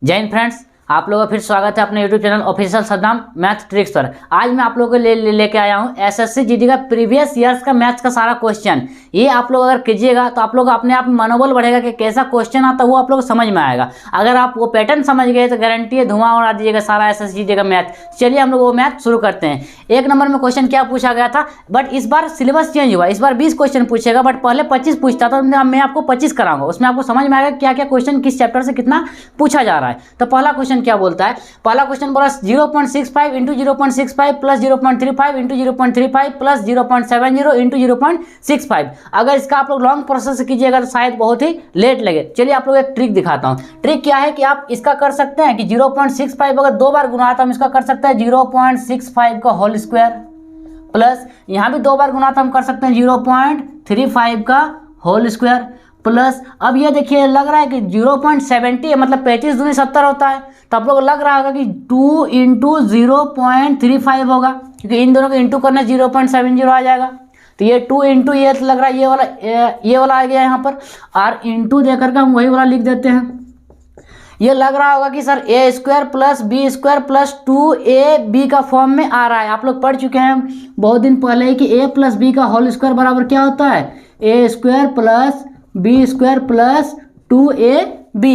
जय हिंद फ्रेंड्स, आप लोगों का फिर स्वागत है अपने YouTube channel official Saddam math tricks पर। आज मैं आप लोगों के लिए लेके आया हूँ एसएससी जीडी का प्रीवियस ईयर्स का मैथ्स का सारा क्वेश्चन। ये आप लोग अगर कीजिएगा तो आप लोग अपने आप में मनोबल बढ़ेगा कि कैसा क्वेश्चन आता है वो आप लोग को समझ में आएगा। अगर आप वो पैटर्न समझ गए तो गारंटी है धुआं उड़ा दीजिएगा सारा एसएससी जीडी का मैथ। चलिए हम लोग वो मैथ शुरू करते हैं। एक नंबर में क्वेश्चन क्या पूछा गया था, बट इस बार सिलेबस चेंज हुआ। इस बार 20 क्वेश्चन पूछेगा, बट पहले 25 पूछता था। मैं आपको 25 कराऊंगा, उसमें आपको समझ में आएगा क्या क्या क्वेश्चन किस चैप्टर से कितना पूछा जा रहा है। तो पहला क्वेश्चन क्या बोलता है, पहला क्वेश्चन बोला 0.65 into 0.65 plus 0.35 into 0.35 plus 0.70 into 0.65। अगर इसका आप लोग लॉन्ग प्रोसेस कीजिएगा तो शायद बहुत ही लेट लगे। चलिए आप लोग एक ट्रिक दिखाता हूँ। ट्रिक क्या है कि आप इसका कर सकते हैं कि 0.65 अगर दो बार गुना तो हम इसका कर सकते हैं 0.65 का होल स्क्वायर, प्लस यहाँ भी दो बार गुना तो हम कर सकते हैं 0.35 का होल स्क्वायर, प्लस अब ये देखिए लग रहा है कि 0.70 है, मतलब 35 दूनी 70 होता है। तो आप लोग लग रहा होगा कि 2 इंटू 0.35 होगा, क्योंकि इन दोनों को इंटू करने 0.70 आ जाएगा। तो ये 2 इंटू ये लग रहा है ये वाला आ गया यहाँ पर, और इंटू देकर के हम वही वाला लिख देते हैं। ये लग रहा होगा कि sir A square plus B square plus 2ab का फॉर्म में आ रहा है। आप लोग पढ़ चुके हैं बहुत दिन पहले ही कि a प्लस बी का होल स्क्वायर बराबर क्या होता है, A square plus B square plus 2ab।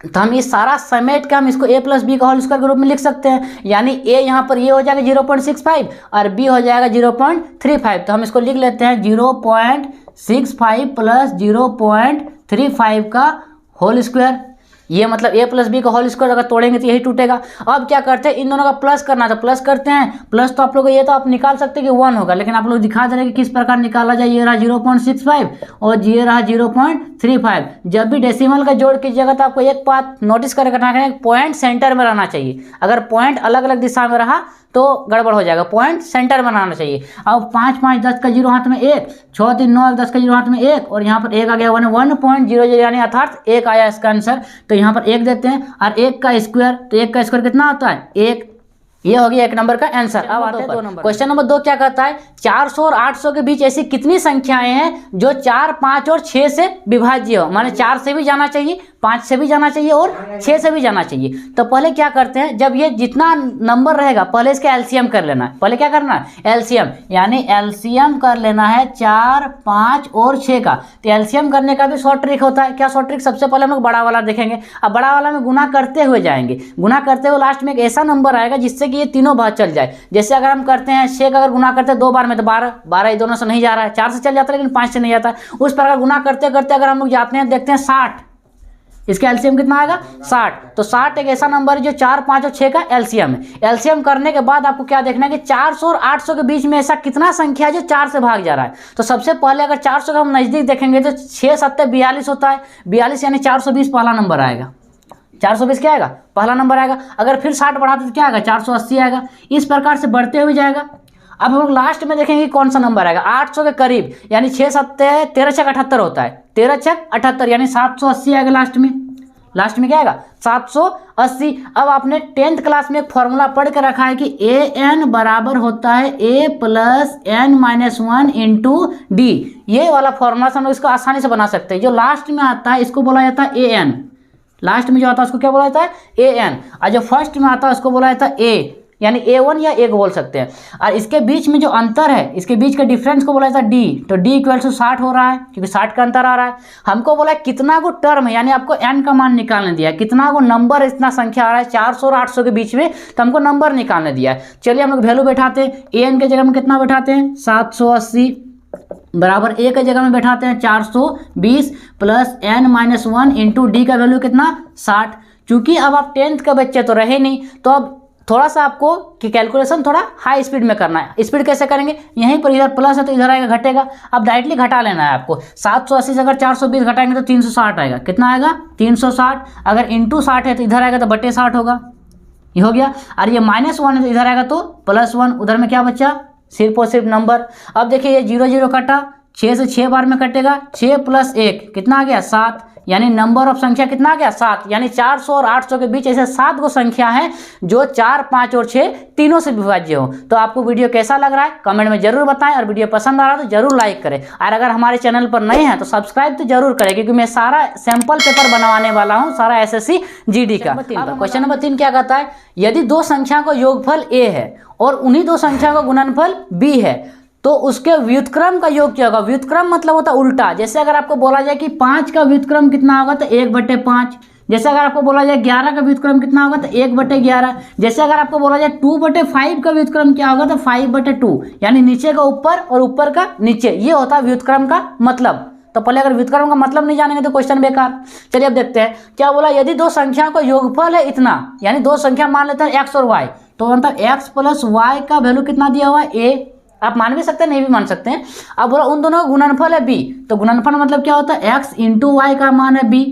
तो हम ये सारा समेट के हम इसको a प्लस बी का होल स्क्वायर के रूप में लिख सकते हैं। यानी a यहाँ पर ये हो जाएगा 0.65 और b हो जाएगा 0.35। तो हम इसको लिख लेते हैं 0.65 प्लस 0.35 का होल स्क्वायर। ये मतलब a प्लस बी का होल स्क्वायर अगर तोड़ेंगे तो यही टूटेगा। अब क्या करते हैं, इन दोनों का प्लस करना तो प्लस करते हैं। प्लस तो आप लोग ये तो आप निकाल सकते हैं कि 1 होगा, लेकिन आप लोग दिखा दे रहे हैं कि किस प्रकार निकाला जाए। ये रहा 0.65 और ये रहा 0.35। जब भी डेसिमल का जोड़ कीजिएगा तो आपको एक बात नोटिस करके रखना है, पॉइंट सेंटर में रहना चाहिए। अगर पॉइंट अलग अलग दिशा में रहा तो गड़बड़ हो जाएगा, पॉइंट सेंटर में रहना चाहिए। अब 5 5 10 का 0 हाथ में 1, 6 3 9 10 का 0 हाथ में 1, और यहाँ पर 1 आ गया 1.00 यानी अर्थात 1 आया इसका आंसर। तो यहाँ पर 1 देते हैं और 1 का स्क्वायर, तो 1 का स्क्वायर कितना होता है 1। ये हो गया एक नंबर का आंसर। अब आते हैं 2 नंबर। क्वेश्चन नंबर 2 क्या कहता है, 400 और 800 के बीच ऐसी कितनी संख्याएं हैं जो 4, 5 और 6 से विभाज्य हो। माने 4 से भी जाना चाहिए, 5 से भी जाना चाहिए और 6 से भी जाना चाहिए। तो पहले क्या करते हैं, जब ये जितना नंबर रहेगा पहले इसका एलसीएम कर लेना है। पहले क्या करना है, एलसीएम, यानी एलसीएम कर लेना है 4, 5 और 6 का। तो एलसीएम करने का भी शॉर्ट ट्रिक होता है। क्या शॉर्ट ट्रिक, सबसे पहले हम लोग बड़ा वाला देखेंगे। अब बड़ा वाला में गुना करते हुए जाएंगे, गुना करते हुए लास्ट में एक ऐसा नंबर आएगा जिससे कि ये तीनों बार चल जाए। जैसे अगर हम करते हैं 6 का अगर गुना करते हैं 2 बार में तो 12, 12 ये दोनों से नहीं जा रहा है, 4 से चल जाता है लेकिन 5 से नहीं जाता है। उस प्रकार गुना करते करते अगर हम लोग जाते हैं देखते हैं 60, इसका एलसीएम कितना आएगा 60। तो 60 एक ऐसा नंबर है जो 4, 5 और 6 का एलसीएम है। एलसीएम करने के बाद आपको क्या देखना है कि 400 और 800 के बीच में ऐसा कितना संख्या है जो 4 से भाग जा रहा है। तो सबसे पहले अगर 400 का हम नजदीक देखेंगे तो 6 7 42 होता है, 42 यानी 420 पहला नंबर आएगा। 420 क्या आएगा, पहला नंबर आएगा। अगर फिर 60 बढ़ाते तो क्या आएगा 480 आएगा। इस प्रकार से बढ़ते हुए जाएगा। अब हम लोग लास्ट में देखेंगे कौन सा नंबर आएगा 800 के करीब, यानी 6 7 13 6 78 होता है, 13 6 78 यानी 780 आएगा लास्ट में। लास्ट में क्या आएगा 780। अब आपने 10th क्लास में एक फॉर्मूला पढ़ के रखा है कि an बराबर होता है a plus n minus 1 into D. ये वाला फॉर्मूला से हम लोग इसको आसानी से बना सकते हैं। जो लास्ट में आता है इसको बोला जाता है an, लास्ट में जो आता है उसको क्या बोला जाता है an, और जो फर्स्ट में आता है उसको बोला जाता है a, यानी a1 या 1 बोल सकते हैं। और इसके बीच में जो अंतर है, इसके बीच के डिफरेंस को बोला जाता है d। तो d इक्वल टू 60 हो रहा है क्योंकि 60 का अंतर आ रहा है। हमको बोला कितना को टर्म है, यानी आपको n का मान निकालने दिया है, कितना को नंबर इतना संख्या आ रहा है 400 और 800 के बीच में, तो हमको नंबर निकालने दिया है। चलिए हम लोग वैल्यू बैठाते हैं। an के जगह में कितना बैठाते हैं 780 बराबर a के जगह में बैठाते हैं 420 plus n minus 1 into D का वैल्यू कितना 60। चूंकि अब आप 10th के बच्चे तो रहे नहीं, तो अब थोड़ा सा आपको कि कैलकुलेशन थोड़ा हाई स्पीड में करना है। स्पीड कैसे करेंगे, यहीं पर इधर प्लस है तो इधर आएगा घटेगा। अब डायरेक्टली घटा लेना है आपको। 780 से अगर 420 घटाएंगे तो 360 आएगा। कितना आएगा 360। अगर इंटू 60 है तो इधर आएगा तो बटे 60 होगा। ये हो गया। और ये -1 है तो इधर आएगा तो +1। उधर में क्या बचा, सिर्फ और सिर्फ नंबर। अब देखिए ये 0 0 कटा, 6 से 6 बार में कटेगा, 6 + 1 कितना आ गया 7, यानी नंबर ऑफ संख्या कितना आ गया 7, यानी 400 और 800 के बीच ऐसे 7 गो संख्या हैं जो 4, 5 और 6 तीनों से विभाज्य हो। तो आपको वीडियो कैसा लग रहा है कमेंट में जरूर बताएं, और वीडियो पसंद आ रहा है तो जरूर लाइक करें, और अगर हमारे चैनल पर नए हैं तो सब्सक्राइब तो जरूर करें, क्योंकि मैं सारा सैंपल पेपर बनवाने वाला हूँ सारा SSC GD का। क्वेश्चन नंबर 3 क्या कहता है, यदि दो संख्या का योगफल A है और उन्हीं दो संख्या का गुणनफल B है तो उसके व्युत्क्रम का योग क्या होगा। व्युत्क्रम मतलब होता है उल्टा। जैसे अगर आपको बोला जाए कि 5 का व्युत्क्रम कितना होगा तो 1/5। जैसे अगर आपको बोला जाए 11 का व्युत्क्रम कितना होगा तो 1/11। जैसे अगर आपको बोला जाए 2/5 का व्युत्क्रम क्या होगा तो 5/2, यानी नीचे का ऊपर और ऊपर का नीचे, ये होता है व्युत्क्रम का मतलब। तो पहले अगर व्युत्क्रम का मतलब नहीं जानेंगे तो क्वेश्चन बेकार। चलिए अब देखते हैं क्या बोला, यदि दो संख्या का योगफल है इतना, यानी दो संख्या मान लेते हैं x और y, तो मतलब x + y का वैल्यू कितना दिया हुआ है a, आप मान भी सकते हैं नहीं भी मान सकते हैं। अब बोला उन दोनों का गुणनफल है b, तो गुणनफल मतलब क्या होता है x × y का मान है b।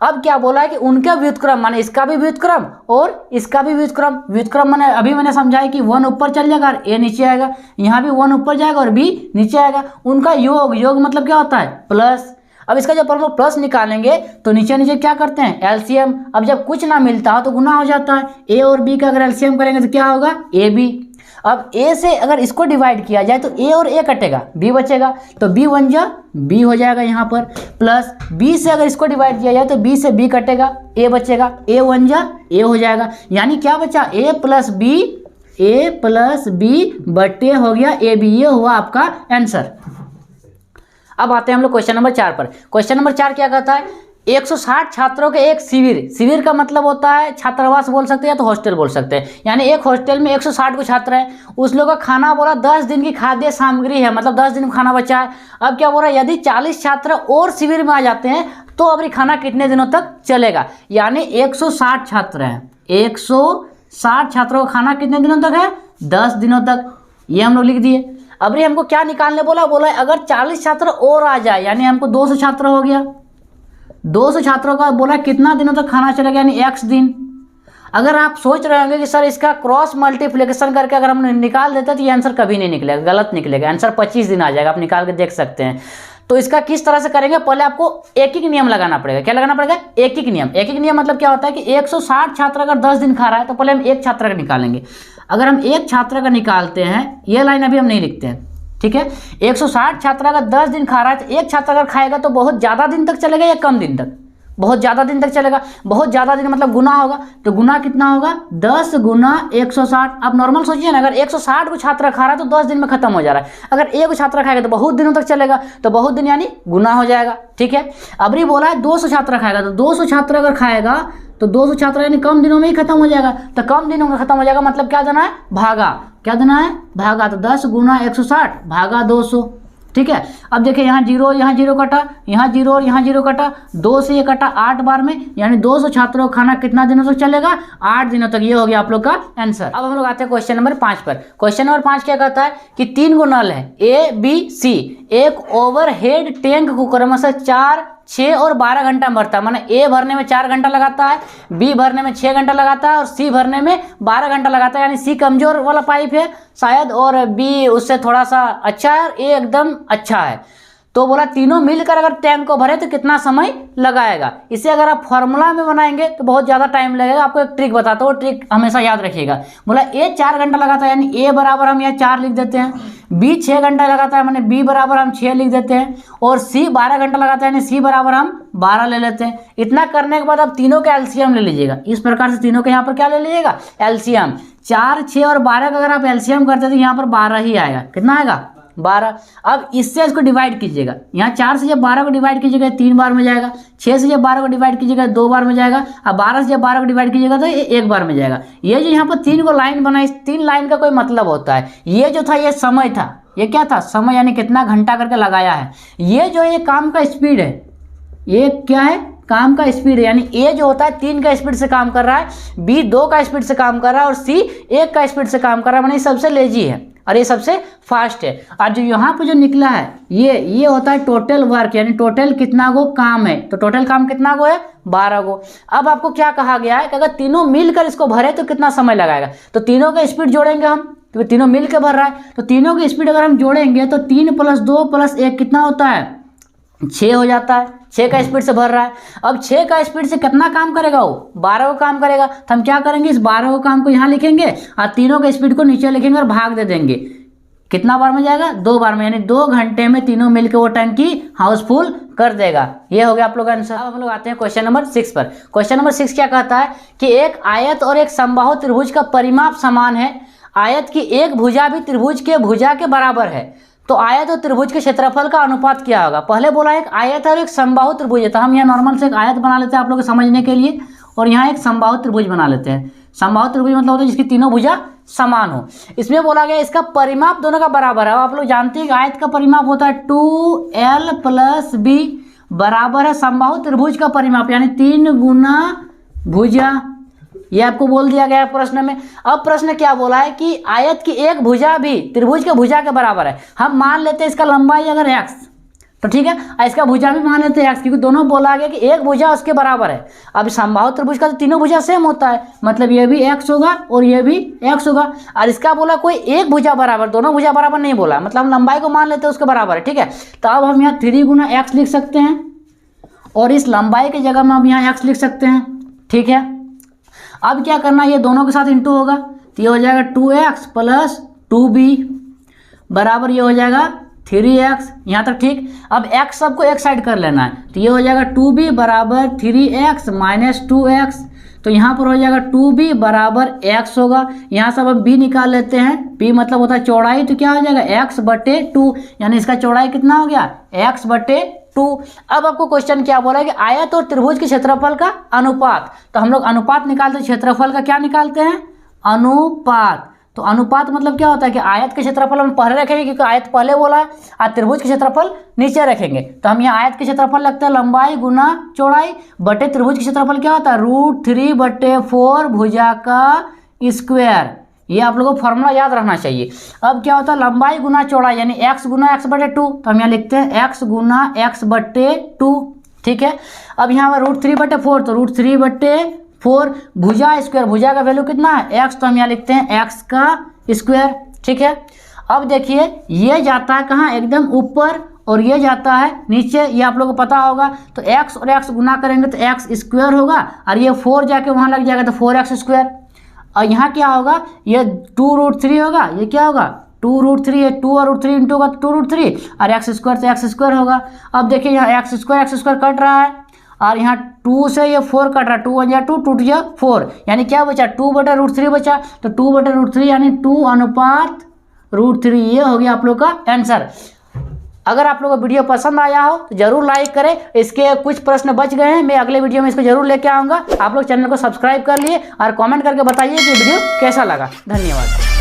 अब क्या बोला है कि उनका व्युत्क्रम माने इसका भी व्युत्क्रम और इसका भी व्युत्क्रम। व्युत्क्रम माने अभी मैंने समझाया कि 1 ऊपर चल जाएगा और a नीचे आएगा, यहाँ भी 1 ऊपर जाएगा और b नीचे आएगा। उनका योग, योग मतलब क्या होता है प्लस। अब इसका जब हम प्लस निकालेंगे तो नीचे नीचे क्या करते हैं एलसीएम। अब जब कुछ ना मिलता हो तो गुना हो जाता है, a और b का अगर एलसीएम करेंगे तो क्या होगा ab। अब a से अगर इसको डिवाइड किया जाए तो a और a कटेगा, b बचेगा, तो b 1 जा b हो जाएगा यहाँ पर, प्लस b से अगर इसको डिवाइड किया जाए तो b से b कटेगा, a बचेगा, a 1 जा a हो जाएगा, यानी क्या बचा a + b बटे हो गया ab। ये हुआ आपका आंसर। अब आते हैं हम लोग क्वेश्चन नंबर 4 पर। क्वेश्चन नंबर 4 क्या कहता है, 160 छात्रों के एक शिविर, शिविर का मतलब होता है छात्रावास बोल सकते हैं या तो हॉस्टल बोल सकते हैं, यानी एक हॉस्टल में 160 को छात्र हैं, उस लोग का खाना बोला 10 दिन की खाद्य सामग्री है, मतलब 10 दिन में खाना बचा है। अब क्या बोल रहा है, यदि 40 छात्र और शिविर में आ जाते हैं तो अभी खाना कितने दिनों तक चलेगा। यानी 160 छात्र हैं, 160 छात्रों का खाना कितने दिनों तक है 10 दिनों तक, ये हम लोग लिख दिए। अब हमको क्या निकालने बोला, बोला अगर 40 छात्र और आ जाए, यानी हमको 200 छात्र हो गया, 200 छात्रों का बोला कितना दिनों तक खाना चलेगा, यानी x दिन। अगर आप सोच रहे होंगे कि सर इसका क्रॉस मल्टीप्लिकेशन करके अगर हम निकाल देते तो ये आंसर कभी नहीं निकलेगा, गलत निकलेगा, आंसर 25 दिन आ जाएगा, आप निकाल के देख सकते हैं। तो इसका किस तरह से करेंगे, पहले आपको एक एक नियम लगाना पड़ेगा। क्या लगाना पड़ेगा, एक एक नियम। एक एक नियम मतलब क्या होता है कि 160 छात्र अगर 10 दिन खा रहा है तो पहले हम एक छात्र का निकालेंगे। अगर हम एक छात्र का निकालते हैं, ये लाइन अभी हम नहीं लिखते हैं, ठीक है। 160 छात्र अगर 10 दिन खा रहा है तो एक छात्र अगर खाएगा तो बहुत ज़्यादा दिन तक चलेगा या कम दिन तक, बहुत ज़्यादा दिन तक चलेगा। बहुत ज़्यादा दिन मतलब गुना होगा, तो गुना कितना होगा 10 × 160। आप नॉर्मल सोचिए ना, अगर 160 को छात्र खा रहा है तो 10 दिन में खत्म हो जा रहा है, अगर एक छात्र खाएगा तो बहुत दिनों तक चलेगा, तो बहुत दिन यानी गुना हो जाएगा, ठीक है। अब ये बोला है 200 छात्र खाएगा, तो 200 छात्र अगर खाएगा तो 200 छात्र यानी कम दिनों में ही खत्म हो जाएगा, तो कम दिनों में खत्म हो जाएगा मतलब क्या देना है भागा, क्या देना है भागा, तो 10 × 160 भागा 200, ठीक है। अब देखिए यहाँ 0 कटा, यहाँ 0 और यहाँ 0 कटा, 2 से ये कटा 8 बार में, यानी 200 छात्रों का खाना कितना दिनों तक चलेगा 8 दिनों तक। ये हो गया आप लोग का आंसर। अब हम लोग आते हैं क्वेश्चन नंबर 5 पर। क्वेश्चन नंबर 5 क्या कहता है कि 3 गो नल है A B C, एक ओवरहेड टैंक को क्रमशः 4, 6 और 12 घंटा भरता है, माने A भरने में 4 घंटा लगाता है, B भरने में 6 घंटा लगाता है और C भरने में 12 घंटा लगाता है। यानी C कमजोर वाला पाइप है शायद और B उससे थोड़ा सा अच्छा है और A एकदम अच्छा है। तो बोला तीनों मिलकर अगर टैंक को भरे तो कितना समय लगाएगा। इसे अगर आप फॉर्मूला में बनाएंगे तो बहुत ज़्यादा टाइम लगेगा। आपको एक ट्रिक बताता हूँ, ट्रिक हमेशा याद रखिएगा। बोला A 4 घंटा लगाता है, यानी A बराबर हम यहाँ 4 लिख देते हैं, B 6 घंटा लगाता है माने B बराबर हम 6 लिख देते हैं, और C 12 घंटा लगाता है यानी C बराबर हम 12 ले लेते हैं। इतना करने के बाद आप तीनों का एलसीएम ले लीजिएगा। इस प्रकार से तीनों के यहाँ पर क्या ले लीजिएगा एलसीएम। 4, 6 और 12 का अगर आप एलसीएम करते तो यहाँ पर 12 ही आएगा। कितना आएगा 12। अब इससे इसको डिवाइड कीजिएगा, यहाँ 4 से जब 12 को डिवाइड कीजिएगा 3 बार में जाएगा, 6 से जब 12 को डिवाइड कीजिएगा 2 बार में जाएगा, अब 12 से जब 12 को डिवाइड कीजिएगा तो 1 बार में जाएगा। ये जो यहाँ पर 3 को लाइन बना, इस 3 लाइन का कोई मतलब होता है। ये जो था ये समय था, ये क्या था समय, यानी कितना घंटा करके लगाया है। ये जो ये काम का स्पीड है, ये क्या है काम का स्पीड है, यानी ए जो होता है 3 का स्पीड से काम कर रहा है, बी 2 का स्पीड से काम कर रहा है और सी 1 का स्पीड से काम कर रहा है, माने सबसे लेजी है और ये सबसे फास्ट है। और जो यहाँ पे जो निकला है ये होता है टोटल वर्क, यानी टोटल कितना गो काम है, तो टोटल काम कितना गो है 12 गो। अब आपको क्या कहा गया है कि अगर तीनों मिलकर इसको भरे तो कितना समय लगाएगा, तो तीनों का स्पीड जोड़ेंगे हम, क्योंकि तीनों मिल के भर रहा है, तो तीनों की स्पीड अगर हम जोड़ेंगे तो 3 + 2 + 1 कितना होता है 6 हो जाता है। 6 का स्पीड से भर रहा है। अब 6 का स्पीड से कितना काम करेगा वो? 12 का काम करेगा। तो हम क्या करेंगे, इस 12 का काम को यहाँ लिखेंगे और तीनों के स्पीड को नीचे लिखेंगे और भाग दे देंगे। कितना बार में जाएगा? 2 बार में, यानी 2 घंटे में तीनों मिलकर वो टंकी हाउसफुल कर देगा। ये हो गया आप लोग का आंसर। अब हम लोग आते हैं क्वेश्चन नंबर 6 पर। क्वेश्चन नंबर 6 क्या कहता है कि एक आयत और एक समबाहु त्रिभुज का परिमाप समान है। आयत की एक भुजा भी त्रिभुज के भुजा के बराबर है, तो आयत और त्रिभुज के क्षेत्रफल का अनुपात क्या होगा? पहले बोला एक आयत और एक समबाहु त्रिभुज है, तो हम यहाँ नॉर्मल से एक आयत बना लेते हैं आप लोग को समझने के लिए, और यहाँ एक समबाहु त्रिभुज बना लेते हैं। समबाहु त्रिभुज मतलब होता है जिसकी तीनों भुजा समान हो। इसमें बोला गया इसका परिमाप दोनों का बराबर है। अब आप लोग जानते हैं कि आयत का परिमाप होता है 2l + b बराबर है समबाहु त्रिभुज का परिमाप, यानी 3 गुना भुजा। ये आपको बोल दिया गया है प्रश्न में। अब प्रश्न क्या बोला है कि आयत की एक भुजा भी त्रिभुज के भुजा के बराबर है। हम मान लेते हैं इसका लंबाई अगर x, तो ठीक है, इसका भुजा भी मान लेते हैं x, क्योंकि दोनों बोला गया कि एक भुजा उसके बराबर है। अब समबाहु त्रिभुज का तो तीनों भुजा सेम होता है, मतलब ये भी x होगा और ये भी x होगा। और इसका बोला कोई एक भुजा बराबर, दोनों भुजा बराबर नहीं बोला, मतलब हम लंबाई को मान लेते हैं उसके बराबर है। ठीक है, तो अब हम यहाँ 3 गुना x लिख सकते हैं और इस लंबाई की जगह में हम यहाँ x लिख सकते हैं। ठीक है, अब क्या करना, ये दोनों के साथ इंटू होगा, तो ये हो जाएगा 2x + 2b बराबर ये हो जाएगा 3x। यहाँ तक ठीक। अब x सबको एक साइड कर लेना है, तो ये हो जाएगा 2b बराबर 3x - 2x। तो यहाँ पर हो जाएगा 2b बराबर x होगा। यहाँ से अब हम b निकाल लेते हैं, b मतलब होता है चौड़ाई, तो क्या हो जाएगा x/2, यानी इसका चौड़ाई कितना हो गया x/2। अब आपको क्वेश्चन क्या बोला है कि आयत और त्रिभुज के क्षेत्रफल का अनुपात, तो हम लोग अनुपात निकालते हैं, क्षेत्रफल का क्या निकालते हैं? अनुपात। तो अनुपात मतलब क्या होता है कि आयत के क्षेत्रफल हम पहले रखेंगे क्योंकि आयत पहले बोला है, और त्रिभुज के क्षेत्रफल नीचे रखेंगे। तो हम यहाँ आयत के क्षेत्रफल लगता है लंबाई गुना चौड़ाई बटे त्रिभुज के क्षेत्रफल क्या होता है? √3/4 भुजा का स्क्वायर। ये आप लोगों को फॉर्मूला याद रखना चाहिए। अब क्या होता है? लंबाई गुना चौड़ाई, यानी x गुना x/2। तो हम यहाँ लिखते हैं x गुना x/2। ठीक है, अब यहाँ √3/4, तो √3/4 भुजा स्क्वायर, भुजा का वैल्यू कितना है? x, तो हम यहाँ लिखते हैं x का स्क्वायर। ठीक है, अब देखिए ये जाता है कहाँ? एकदम ऊपर, और ये जाता है नीचे, ये आप लोगों को पता होगा। तो x और x गुना करेंगे तो x² होगा, और ये 4 जाके वहाँ लग जाएगा तो 4x²। और यहाँ क्या होगा? ये 2√3 होगा, ये क्या होगा? 2√3, ये 2 और √3 इंटू होगा तो 2√3, और x² तो x² होगा। अब देखिए यहाँ x² कट रहा है, और यहाँ 2 से ये 4 कट रहा है, 2 × 1 = 2, 2 × 2 = 4, यानी क्या बचा? 2/√3 बचा। तो 2/√3 यानी 2:√3। ये हो गया आप लोग का आंसर। अगर आप लोग को वीडियो पसंद आया हो तो जरूर लाइक करें। इसके कुछ प्रश्न बच गए हैं, मैं अगले वीडियो में इसको जरूर लेके आऊँगा। आप लोग चैनल को सब्सक्राइब कर लिए और कमेंट करके बताइए कि वीडियो कैसा लगा। धन्यवाद।